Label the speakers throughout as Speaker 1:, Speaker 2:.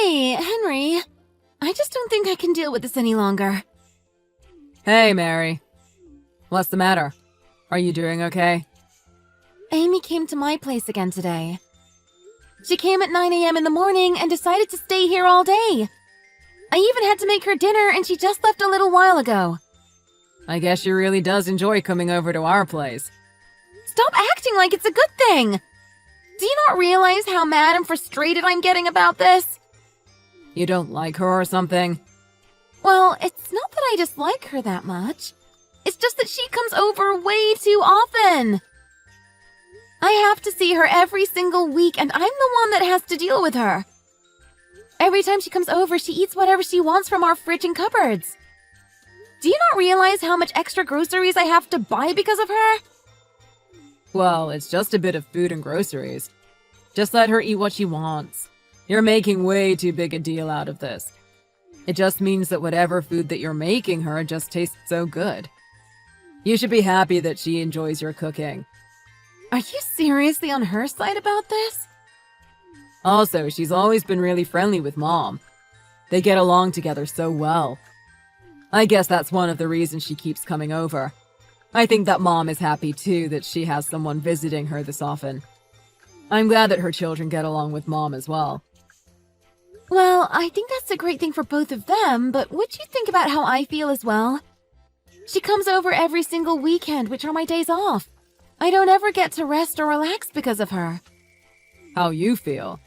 Speaker 1: Hey, Henry. I just don't think I can deal with this any longer.
Speaker 2: Hey, Mary. What's the matter? Are you doing okay?
Speaker 1: Amy came to my place again today. She came at 9 a.m. in the morning and decided to stay here all day. I even had to make her dinner and she just left a little while ago.
Speaker 2: I guess she really does enjoy coming over to our place.
Speaker 1: Stop acting like it's a good thing! Do you not realize how mad and frustrated I'm getting about this?
Speaker 2: You don't like her or something?
Speaker 1: Well, it's not that I dislike her that much. It's just that she comes over way too often. I have to see her every single week, and I'm the one that has to deal with her. Every time she comes over, she eats whatever she wants from our fridge and cupboards. Do you not realize how much extra groceries I have to buy because of her?
Speaker 2: Well, it's just a bit of food and groceries. Just let her eat what she wants. You're making way too big a deal out of this. It just means that whatever food that you're making her just tastes so good. You should be happy that she enjoys your cooking.
Speaker 1: Are you seriously on her side about this?
Speaker 2: Also, she's always been really friendly with Mom. They get along together so well. I guess that's one of the reasons she keeps coming over. I think that Mom is happy too that she has someone visiting her this often. I'm glad that her children get along with Mom as well.
Speaker 1: Well, I think that's a great thing for both of them, but would you think about how I feel as well? She comes over every single weekend, which are my days off. I don't ever get to rest or relax because of her.
Speaker 2: How you feel?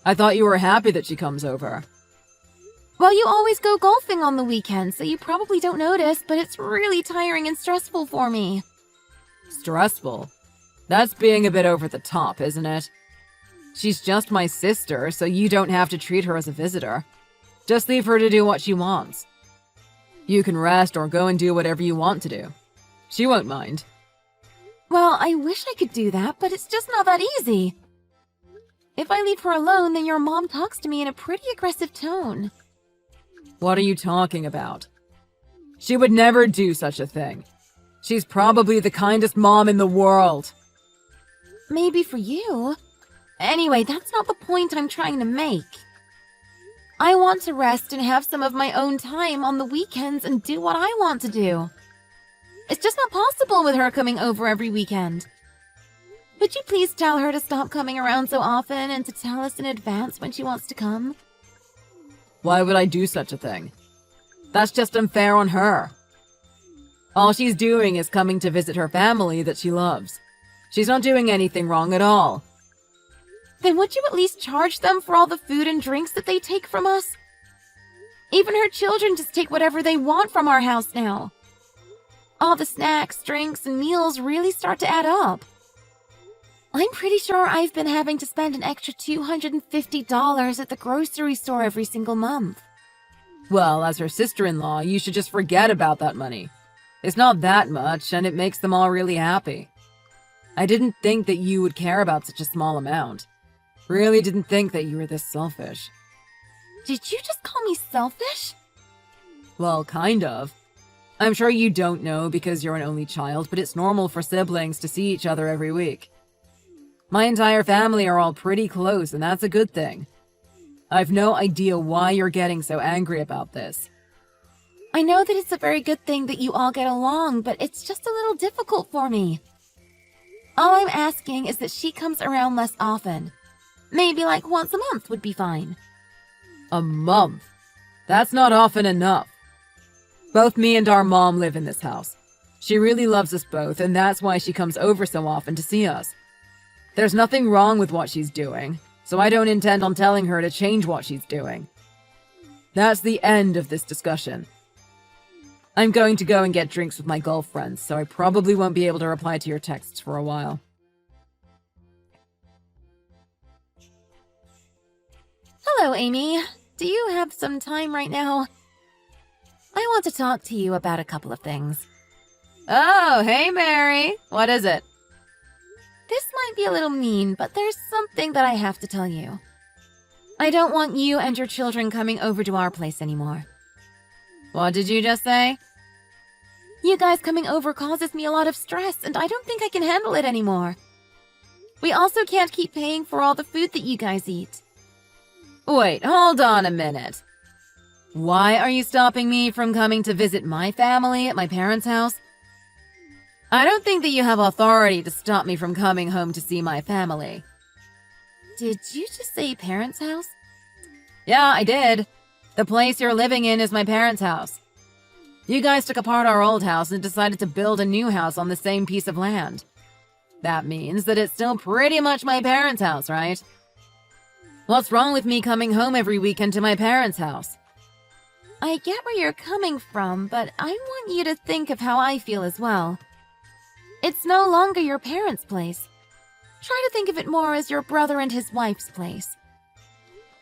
Speaker 2: I thought you were happy that she comes over.
Speaker 1: Well, you always go golfing on the weekends, so you probably don't notice, but it's really tiring and stressful for me.
Speaker 2: Stressful? That's being a bit over the top, isn't it? She's just my sister, so you don't have to treat her as a visitor. Just leave her to do what she wants. You can rest or go and do whatever you want to do. She won't mind.
Speaker 1: Well, I wish I could do that, but it's just not that easy. If I leave her alone, then your mom talks to me in a pretty aggressive tone.
Speaker 2: What are you talking about? She would never do such a thing. She's probably the kindest mom in the world.
Speaker 1: Maybe for you. Anyway, that's not the point I'm trying to make. I want to rest and have some of my own time on the weekends and do what I want to do. It's just not possible with her coming over every weekend. Would you please tell her to stop coming around so often and to tell us in advance when she wants to come?
Speaker 2: Why would I do such a thing? That's just unfair on her. All she's doing is coming to visit her family that she loves. She's not doing anything wrong at all.
Speaker 1: Then would you at least charge them for all the food and drinks that they take from us? Even her children just take whatever they want from our house now. All the snacks, drinks, and meals really start to add up. I'm pretty sure I've been having to spend an extra $250 at the grocery store every single month.
Speaker 2: Well, as her sister-in-law, you should just forget about that money. It's not that much, and it makes them all really happy. I didn't think that you would care about such a small amount. Really didn't think that you were this selfish.
Speaker 1: Did you just call me selfish?
Speaker 2: Well, kind of. I'm sure you don't know because you're an only child, but it's normal for siblings to see each other every week. My entire family are all pretty close, and that's a good thing. I've no idea why you're getting so angry about this.
Speaker 1: I know that it's a very good thing that you all get along, but it's just a little difficult for me. All I'm asking is that she comes around less often. Maybe like once a month would be fine.
Speaker 2: A month? That's not often enough. Both me and our mom live in this house. She really loves us both, and that's why she comes over so often to see us. There's nothing wrong with what she's doing, so I don't intend on telling her to change what she's doing. That's the end of this discussion. I'm going to go and get drinks with my golf friends, so I probably won't be able to reply to your texts for a while.
Speaker 1: Hello, Amy. Do you have some time right now? I want to talk to you about a couple of things.
Speaker 2: Oh, hey, Mary. What is it?
Speaker 1: This might be a little mean, but there's something that I have to tell you. I don't want you and your children coming over to our place anymore.
Speaker 2: What did you just say?
Speaker 1: You guys coming over causes me a lot of stress, and I don't think I can handle it anymore. We also can't keep paying for all the food that you guys eat.
Speaker 2: Wait, hold on a minute. Why are you stopping me from coming to visit my family at my parents' house? I don't think that you have authority to stop me from coming home to see my family.
Speaker 1: Did you just say parents' house?
Speaker 2: Yeah, I did. The place you're living in is my parents' house. You guys took apart our old house and decided to build a new house on the same piece of land. That means that it's still pretty much my parents' house, right? What's wrong with me coming home every weekend to my parents' house?
Speaker 1: I get where you're coming from, but I want you to think of how I feel as well. It's no longer your parents' place. Try to think of it more as your brother and his wife's place.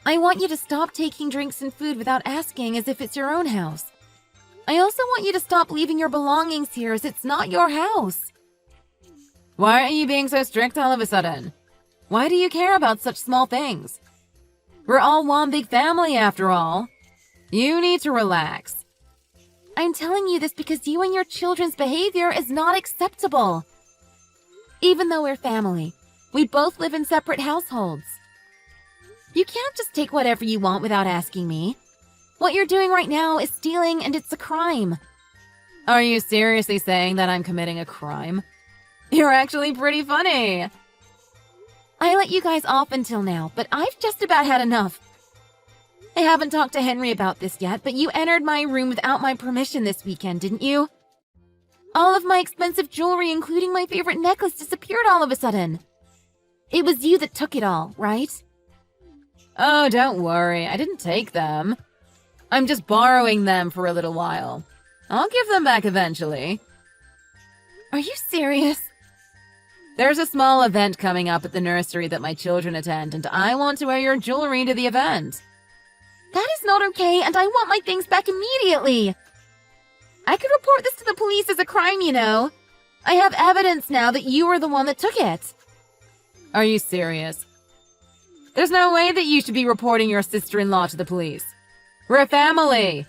Speaker 1: I want you to stop taking drinks and food without asking as if it's your own house. I also want you to stop leaving your belongings here as it's not your house.
Speaker 2: Why are you being so strict all of a sudden? Why do you care about such small things? We're all one big family after all. You need to relax.
Speaker 1: I'm telling you this because you and your children's behavior is not acceptable. Even though we're family, we both live in separate households. You can't just take whatever you want without asking me. What you're doing right now is stealing, and it's a crime.
Speaker 2: Are you seriously saying that I'm committing a crime? You're actually pretty funny.
Speaker 1: I let you guys off until now, but I've just about had enough. I haven't talked to Henry about this yet, but you entered my room without my permission this weekend, didn't you? All of my expensive jewelry, including my favorite necklace, disappeared all of a sudden. It was you that took it all, right?
Speaker 2: Oh, don't worry. I didn't take them. I'm just borrowing them for a little while. I'll give them back eventually.
Speaker 1: Are you serious?
Speaker 2: There's a small event coming up at the nursery that my children attend, and I want to wear your jewelry to the event.
Speaker 1: That is not okay, and I want my things back immediately. I could report this to the police as a crime, you know. I have evidence now that you were the one that took it.
Speaker 2: Are you serious? There's no way that you should be reporting your sister-in-law to the police. We're a family.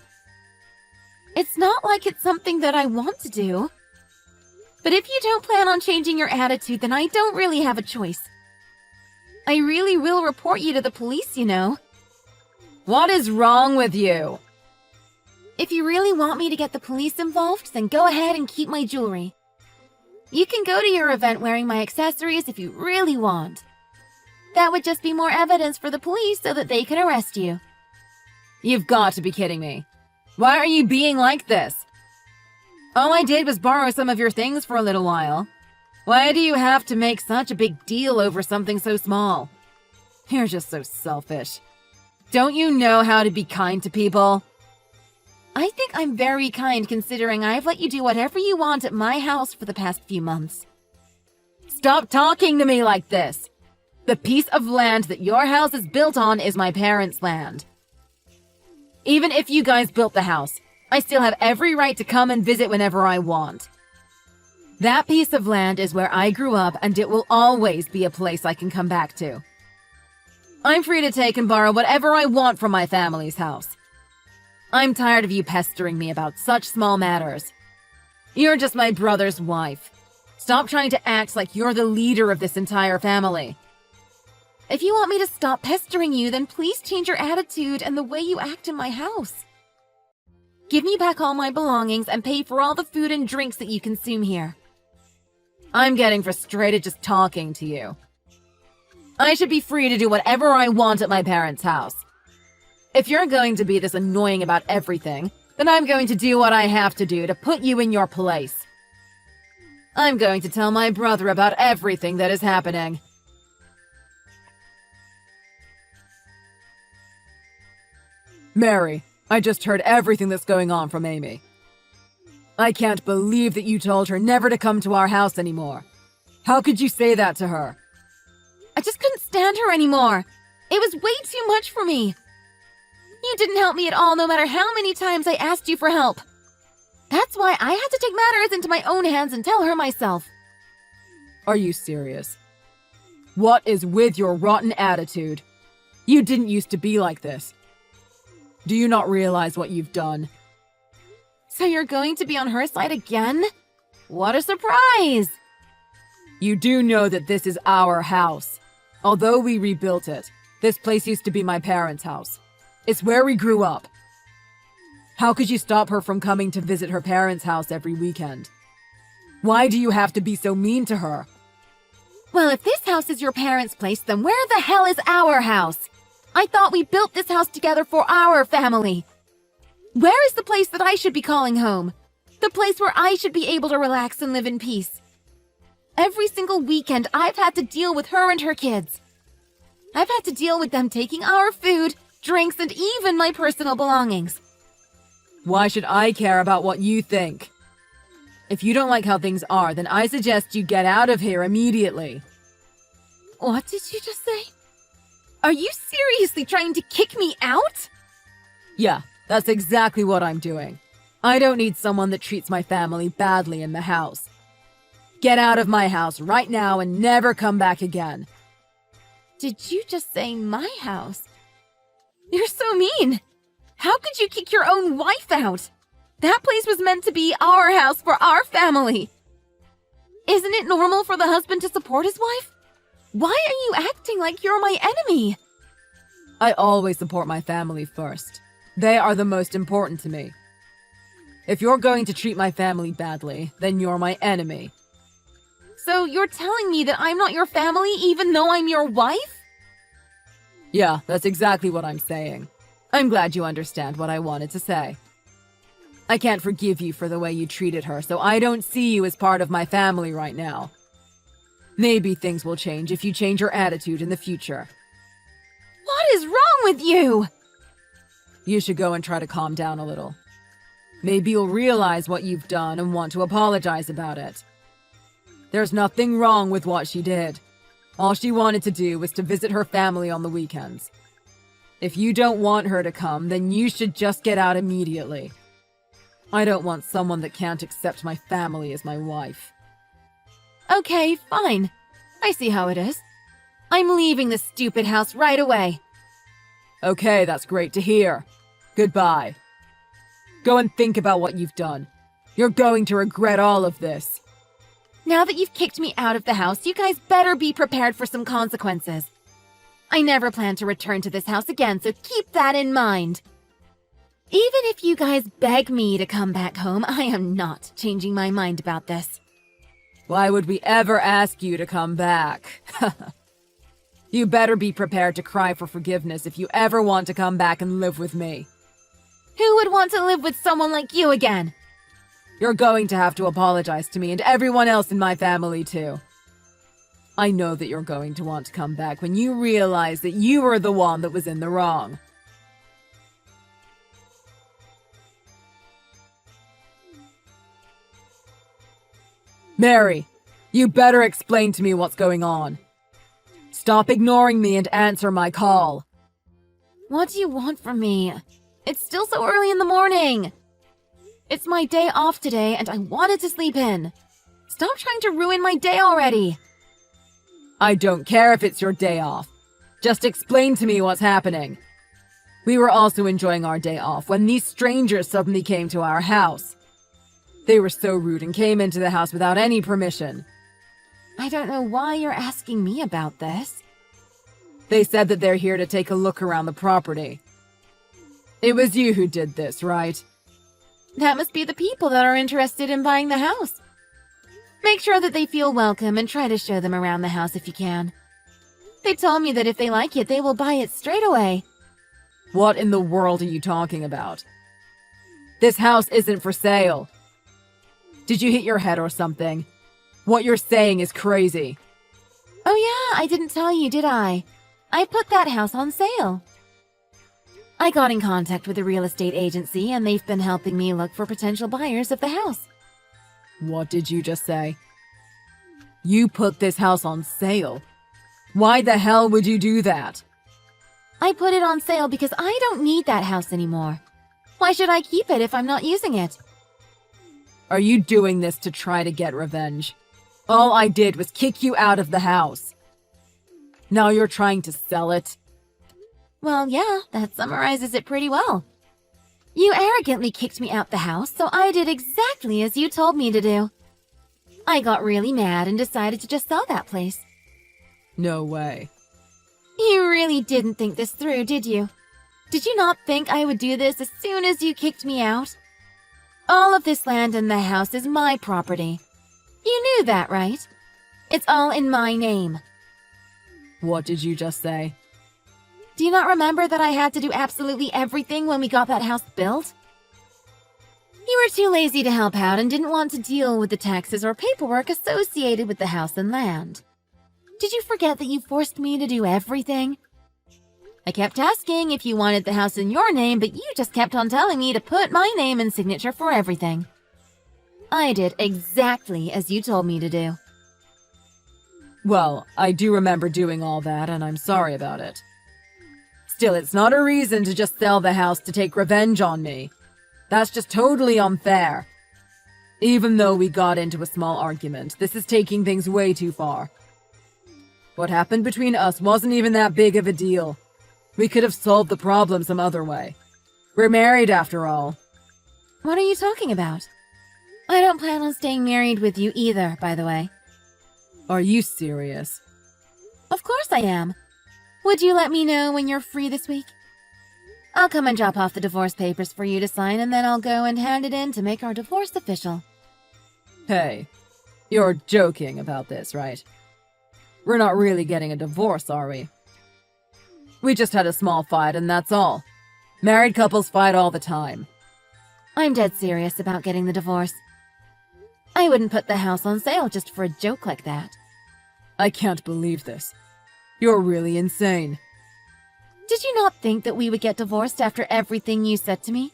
Speaker 1: It's not like it's something that I want to do. But if you don't plan on changing your attitude, then I don't really have a choice. I really will report you to the police, you know.
Speaker 2: What is wrong with you?
Speaker 1: If you really want me to get the police involved, then go ahead and keep my jewelry. You can go to your event wearing my accessories if you really want. That would just be more evidence for the police so that they can arrest you.
Speaker 2: You've got to be kidding me. Why are you being like this? All I did was borrow some of your things for a little while. Why do you have to make such a big deal over something so small? You're just so selfish. Don't you know how to be kind to people?
Speaker 1: I think I'm very kind considering I've let you do whatever you want at my house for the past few months.
Speaker 2: Stop talking to me like this. The piece of land that your house is built on is my parents' land. Even if you guys built the house, I still have every right to come and visit whenever I want. That piece of land is where I grew up, and it will always be a place I can come back to. I'm free to take and borrow whatever I want from my family's house. I'm tired of you pestering me about such small matters. You're just my brother's wife. Stop trying to act like you're the leader of this entire family.
Speaker 1: If you want me to stop pestering you, then please change your attitude and the way you act in my house. Give me back all my belongings and pay for all the food and drinks that you consume here.
Speaker 2: I'm getting frustrated just talking to you. I should be free to do whatever I want at my parents' house. If you're going to be this annoying about everything, then I'm going to do what I have to do to put you in your place. I'm going to tell my brother about everything that is happening. Mary, I just heard everything that's going on from Amy. I can't believe that you told her never to come to our house anymore. How could you say that to her?
Speaker 1: I just couldn't stand her anymore. It was way too much for me. You didn't help me at all, no matter how many times I asked you for help. That's why I had to take matters into my own hands and tell her myself.
Speaker 2: Are you serious? What is with your rotten attitude? You didn't used to be like this. Do you not realize what you've done?
Speaker 1: So you're going to be on her side again? What a surprise!
Speaker 2: You do know that this is our house. Although we rebuilt it, This place used to be my parents' house. It's where we grew up. How could you stop her from coming to visit her parents' house every weekend? Why do you have to be so mean to her?
Speaker 1: Well, if this house is your parents' place, then where the hell is our house? I thought we built this house together for our family. Where is the place that I should be calling home? The place where I should be able to relax and live in peace. Every single weekend, I've had to deal with her and her kids. I've had to deal with them taking our food, drinks, and even my personal belongings.
Speaker 2: Why should I care about what you think? If you don't like how things are, then I suggest you get out of here immediately.
Speaker 1: What did you just say? Are you seriously trying to kick me out?
Speaker 2: Yeah, that's exactly what I'm doing. I don't need someone that treats my family badly in the house. Get out of my house right now and never come back again.
Speaker 1: Did you just say my house? You're so mean. How could you kick your own wife out? That place was meant to be our house for our family. Isn't it normal for the husband to support his wife? Why are you acting like you're my enemy?
Speaker 2: I always support my family first. They are the most important to me. If you're going to treat my family badly, then you're my enemy.
Speaker 1: So you're telling me that I'm not your family even though I'm your wife?
Speaker 2: Yeah, that's exactly what I'm saying. I'm glad you understand what I wanted to say. I can't forgive you for the way you treated her, so I don't see you as part of my family right now. Maybe things will change if you change your attitude in the future.
Speaker 1: What is wrong with you?
Speaker 2: You should go and try to calm down a little. Maybe you'll realize what you've done and want to apologize about it. There's nothing wrong with what she did. All she wanted to do was to visit her family on the weekends. If you don't want her to come, then you should just get out immediately. I don't want someone that can't accept my family as my wife.
Speaker 1: Okay, fine. I see how it is. I'm leaving this stupid house right away.
Speaker 2: Okay, that's great to hear. Goodbye. Go and think about what you've done. You're going to regret all of this.
Speaker 1: Now that you've kicked me out of the house, you guys better be prepared for some consequences. I never plan to return to this house again, so keep that in mind. Even if you guys beg me to come back home, I am not changing my mind about this.
Speaker 2: Why would we ever ask you to come back? You better be prepared to cry for forgiveness if you ever want to come back and live with me.
Speaker 1: Who would want to live with someone like you again?
Speaker 2: You're going to have to apologize to me and everyone else in my family too. I know that you're going to want to come back when you realize that you were the one that was in the wrong. Mary, you better explain to me what's going on. Stop ignoring me and answer my call.
Speaker 1: What do you want from me? It's still so early in the morning. It's my day off today and I wanted to sleep in. Stop trying to ruin my day already.
Speaker 2: I don't care if it's your day off. Just explain to me what's happening. We were also enjoying our day off when these strangers suddenly came to our house. They were so rude and came into the house without any permission.
Speaker 1: I don't know why you're asking me about this.
Speaker 2: They said that they're here to take a look around the property. It was you who did this, right?
Speaker 1: That must be the people that are interested in buying the house. Make sure that they feel welcome and try to show them around the house if you can. They told me that if they like it, they will buy it straight away.
Speaker 2: What in the world are you talking about? This house isn't for sale. Did you hit your head or something? What you're saying is crazy.
Speaker 1: Oh yeah, I didn't tell you, did I? I put that house on sale. I got in contact with a real estate agency and they've been helping me look for potential buyers of the house.
Speaker 2: What did you just say? You put this house on sale? Why the hell would you do that?
Speaker 1: I put it on sale because I don't need that house anymore. Why should I keep it if I'm not using it?
Speaker 2: Are you doing this to try to get revenge? All I did was kick you out of the house. Now you're trying to sell it?
Speaker 1: Well, yeah, that summarizes it pretty well. You arrogantly kicked me out the house, so I did exactly as you told me to do. I got really mad and decided to just sell that place.
Speaker 2: No way.
Speaker 1: You really didn't think this through, did you? Did you not think I would do this as soon as you kicked me out? All of this land and the house is my property. You knew that, right? It's all in my name.
Speaker 2: What did you just say?
Speaker 1: Do you not remember that I had to do absolutely everything when we got that house built? You were too lazy to help out and didn't want to deal with the taxes or paperwork associated with the house and land. Did you forget that you forced me to do everything? I kept asking if you wanted the house in your name, but you just kept on telling me to put my name and signature for everything. I did exactly as you told me to do.
Speaker 2: Well, I do remember doing all that, and I'm sorry about it. Still, it's not a reason to just sell the house to take revenge on me. That's just totally unfair. Even though we got into a small argument, this is taking things way too far. What happened between us wasn't even that big of a deal. We could have solved the problem some other way. We're married after all.
Speaker 1: What are you talking about? I don't plan on staying married with you either, by the way.
Speaker 2: Are you serious?
Speaker 1: Of course I am. Would you let me know when you're free this week? I'll come and drop off the divorce papers for you to sign, and then I'll go and hand it in to make our divorce official.
Speaker 2: Hey, you're joking about this, right? We're not really getting a divorce, are we? We just had a small fight and that's all. Married couples fight all the time.
Speaker 1: I'm dead serious about getting the divorce. I wouldn't put the house on sale just for a joke like that.
Speaker 2: I can't believe this. You're really insane.
Speaker 1: Did you not think that we would get divorced after everything you said to me?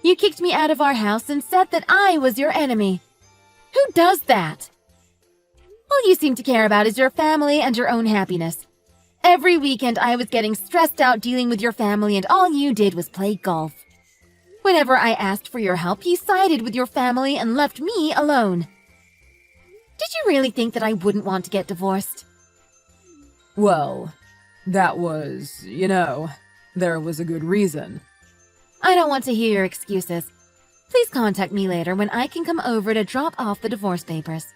Speaker 1: You kicked me out of our house and said that I was your enemy. Who does that? All you seem to care about is your family and your own happiness. Every weekend I was getting stressed out dealing with your family, and all you did was play golf. Whenever I asked for your help, you sided with your family and left me alone. Did you really think that I wouldn't want to get divorced?
Speaker 2: Well, that was, there was a good reason.
Speaker 1: I don't want to hear your excuses. Please contact me later when I can come over to drop off the divorce papers.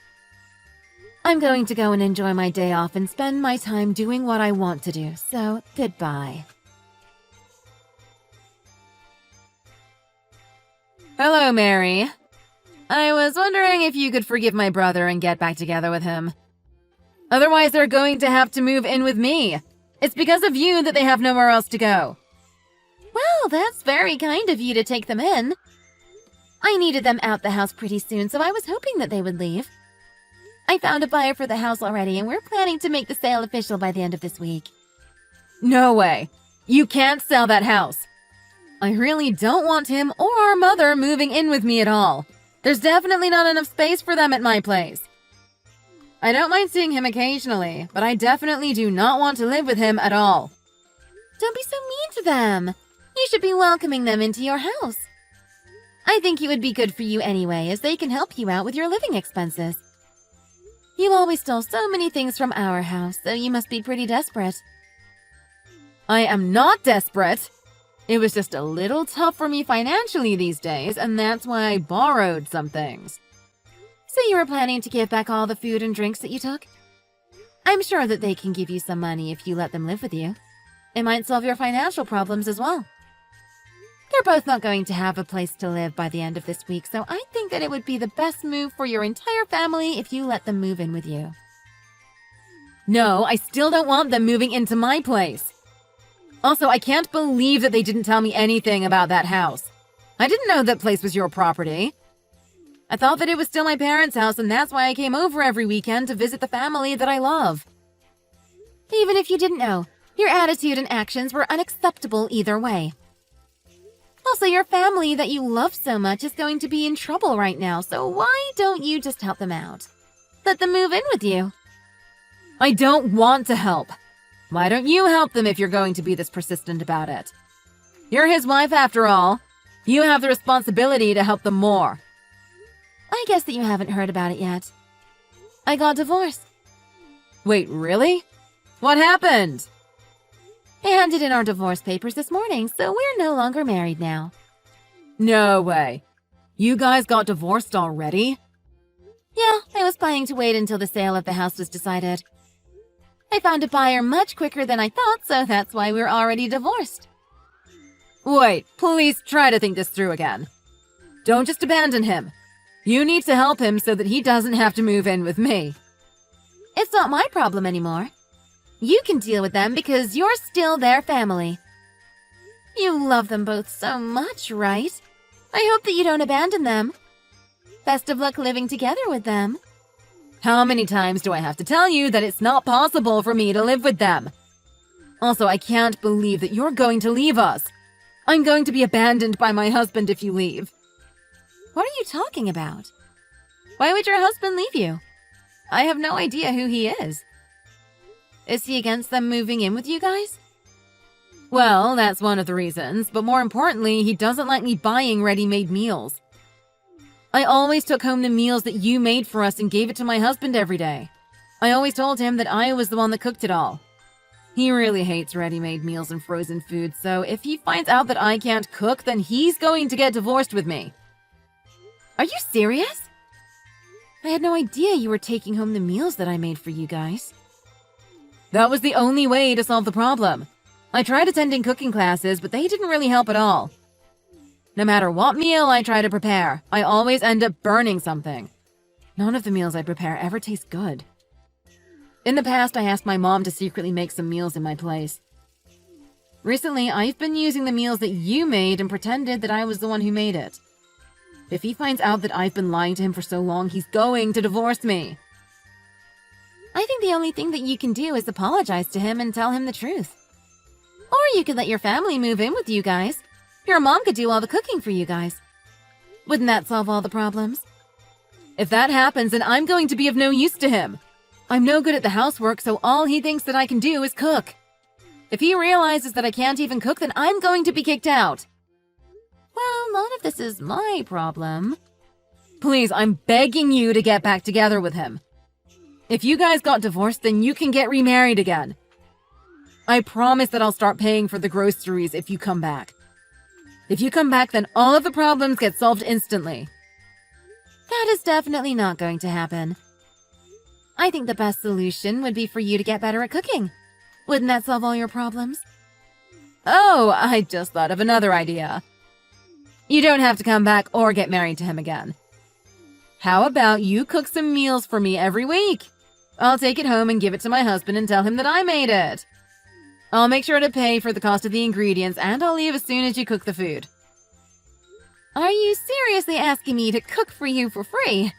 Speaker 1: I'm going to go and enjoy my day off and spend my time doing what I want to do, so goodbye. Hello, Mary. I was wondering if you could forgive my brother and get back together with him. Otherwise, they're going to have to move in with me. It's because of you that they have nowhere else to go. Well, that's very kind of you to take them in. I needed them out the house pretty soon, so I was hoping that they would leave. I found a buyer for the house already, and we're planning to make the sale official by the end of this week. No way. You can't sell that house. I really don't want him or our mother moving in with me at all. There's definitely not enough space for them at my place. I don't mind seeing him occasionally, but I definitely do not want to live with him at all. Don't be so mean to them. You should be welcoming them into your house. I think it would be good for you anyway, as they can help you out with your living expenses. You always stole so many things from our house, so you must be pretty desperate. I am not desperate. It was just a little tough for me financially these days, and that's why I borrowed some things. So you were planning to give back all the food and drinks that you took? I'm sure that they can give you some money if you let them live with you. It might solve your financial problems as well. They're both not going to have a place to live by the end of this week, so I think that it would be the best move for your entire family if you let them move in with you. No, I still don't want them moving into my place. Also, I can't believe that they didn't tell me anything about that house. I didn't know that place was your property. I thought that it was still my parents' house, and that's why I came over every weekend to visit the family that I love. Even if you didn't know, your attitude and actions were unacceptable either way. Also, your family that you love so much is going to be in trouble right now, so why don't you just help them out? Let them move in with you. I don't want to help. Why don't you help them if you're going to be this persistent about it? You're his wife after all. You have the responsibility to help them more. I guess that you haven't heard about it yet. I got divorced. Wait, really? What happened? I handed in our divorce papers this morning, so we're no longer married now. No way. You guys got divorced already? Yeah, I was planning to wait until the sale of the house was decided. I found a buyer much quicker than I thought, so that's why we're already divorced.
Speaker 2: Wait, please try to think this through again. Don't just abandon him. You need to help him so that he doesn't have to move in with me.
Speaker 1: It's not my problem anymore. You can deal with them because you're still their family. You love them both so much, right? I hope that you don't abandon them. Best of luck living together with them.
Speaker 2: How many times do I have to tell you that it's not possible for me to live with them? Also, I can't believe that you're going to leave us. I'm going to be abandoned by my husband if you leave.
Speaker 1: What are you talking about? Why would your husband leave you? I have no idea who he is. Is he against them moving in with you guys?
Speaker 2: Well, that's one of the reasons, but more importantly, he doesn't like me buying ready-made meals. I always took home the meals that you made for us and gave it to my husband every day. I always told him that I was the one that cooked it all. He really hates ready-made meals and frozen food, so if he finds out that I can't cook, then he's going to get divorced with me.
Speaker 1: Are you serious? I had no idea you were taking home the meals that I made for you guys.
Speaker 2: That was the only way to solve the problem. I tried attending cooking classes, but they didn't really help at all. No matter what meal I try to prepare, I always end up burning something. None of the meals I prepare ever taste good. In the past, I asked my mom to secretly make some meals in my place. Recently, I've been using the meals that you made and pretended that I was the one who made it. If he finds out that I've been lying to him for so long, he's going to divorce me.
Speaker 1: I think the only thing that you can do is apologize to him and tell him the truth. Or you could let your family move in with you guys. Your mom could do all the cooking for you guys. Wouldn't that solve all the problems?
Speaker 2: If that happens, then I'm going to be of no use to him. I'm no good at the housework, so all he thinks that I can do is cook. If he realizes that I can't even cook, then I'm going to be kicked out.
Speaker 1: Well, none of this is my problem.
Speaker 2: Please, I'm begging you to get back together with him. If you guys got divorced, then you can get remarried again. I promise that I'll start paying for the groceries if you come back. If you come back, then all of the problems get solved instantly.
Speaker 1: That is definitely not going to happen. I think the best solution would be for you to get better at cooking. Wouldn't that solve all your problems?
Speaker 2: Oh, I just thought of another idea. You don't have to come back or get married to him again. How about you cook some meals for me every week? I'll take it home and give it to my husband and tell him that I made it. I'll make sure to pay for the cost of the ingredients, and I'll leave as soon as you cook the food.
Speaker 1: Are you seriously asking me to cook for you for free?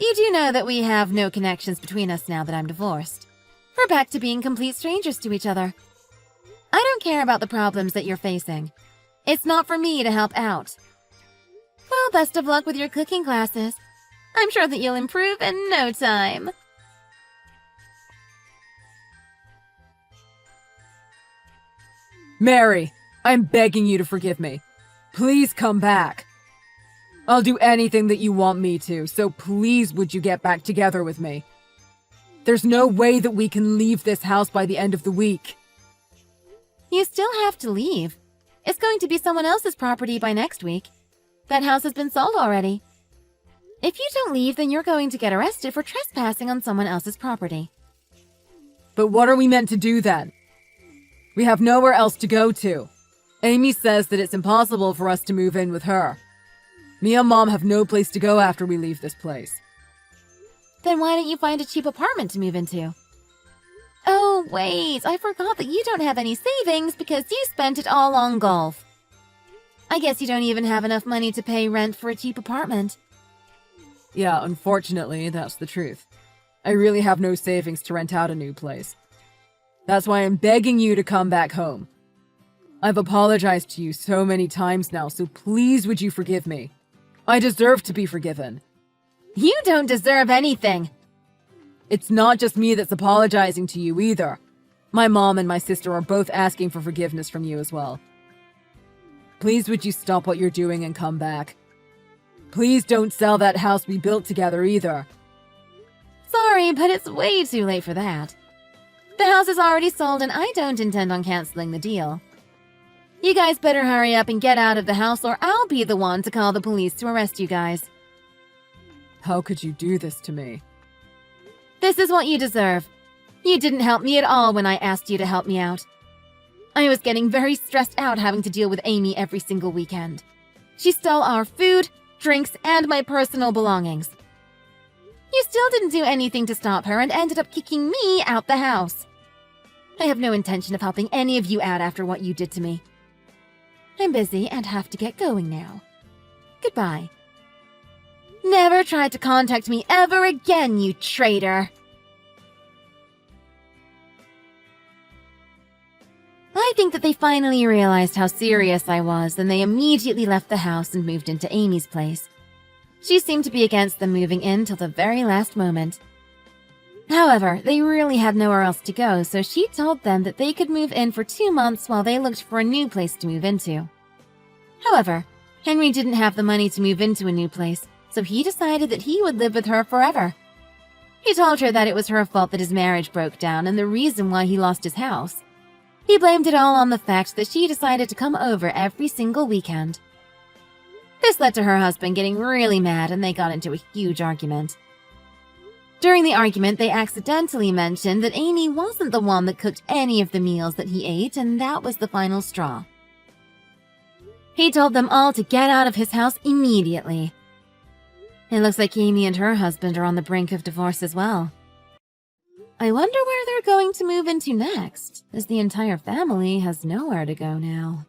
Speaker 1: You do know that we have no connections between us now that I'm divorced. We're back to being complete strangers to each other. I don't care about the problems that you're facing. It's not for me to help out. Well, best of luck with your cooking classes. I'm sure that you'll improve in no time.
Speaker 2: Mary, I'm begging you to forgive me. Please come back. I'll do anything that you want me to, so please would you get back together with me? There's no way that we can leave this house by the end of the week.
Speaker 1: You still have to leave. It's going to be someone else's property by next week. That house has been sold already. If you don't leave, then you're going to get arrested for trespassing on someone else's property.
Speaker 2: But what are we meant to do then? We have nowhere else to go to. Amy says that it's impossible for us to move in with her. Me and Mom have no place to go after we leave this place.
Speaker 1: Then why don't you find a cheap apartment to move into? Oh, wait, I forgot that you don't have any savings because you spent it all on golf. I guess you don't even have enough money to pay rent for a cheap apartment.
Speaker 2: Yeah, unfortunately, that's the truth. I really have no savings to rent out a new place. That's why I'm begging you to come back home. I've apologized to you so many times now, so please would you forgive me? I deserve to be forgiven.
Speaker 1: You don't deserve anything.
Speaker 2: It's not just me that's apologizing to you either. My mom and my sister are both asking for forgiveness from you as well. Please would you stop what you're doing and come back? Please don't sell that house we built together either.
Speaker 1: Sorry, but it's way too late for that. The house is already sold and I don't intend on canceling the deal. You guys better hurry up and get out of the house or I'll be the one to call the police to arrest you guys.
Speaker 2: How could you do this to me?
Speaker 1: This is what you deserve. You didn't help me at all when I asked you to help me out. I was getting very stressed out having to deal with Amy every single weekend. She stole our food, drinks, and my personal belongings. You still didn't do anything to stop her and ended up kicking me out the house. I have no intention of helping any of you out after what you did to me. I'm busy and have to get going now. Goodbye. Never try to contact me ever again, you traitor! I think that they finally realized how serious I was, and they immediately left the house and moved into Amy's place. She seemed to be against them moving in till the very last moment. However, they really had nowhere else to go, so she told them that they could move in for 2 months while they looked for a new place to move into. However, Henry didn't have the money to move into a new place, so he decided that he would live with her forever. He told her that it was her fault that his marriage broke down and the reason why he lost his house. He blamed it all on the fact that she decided to come over every single weekend. This led to her husband getting really mad and they got into a huge argument. During the argument, they accidentally mentioned that Amy wasn't the one that cooked any of the meals that he ate, and that was the final straw. He told them all to get out of his house immediately. It looks like Amy and her husband are on the brink of divorce as well. I wonder where they're going to move into next, as the entire family has nowhere to go now.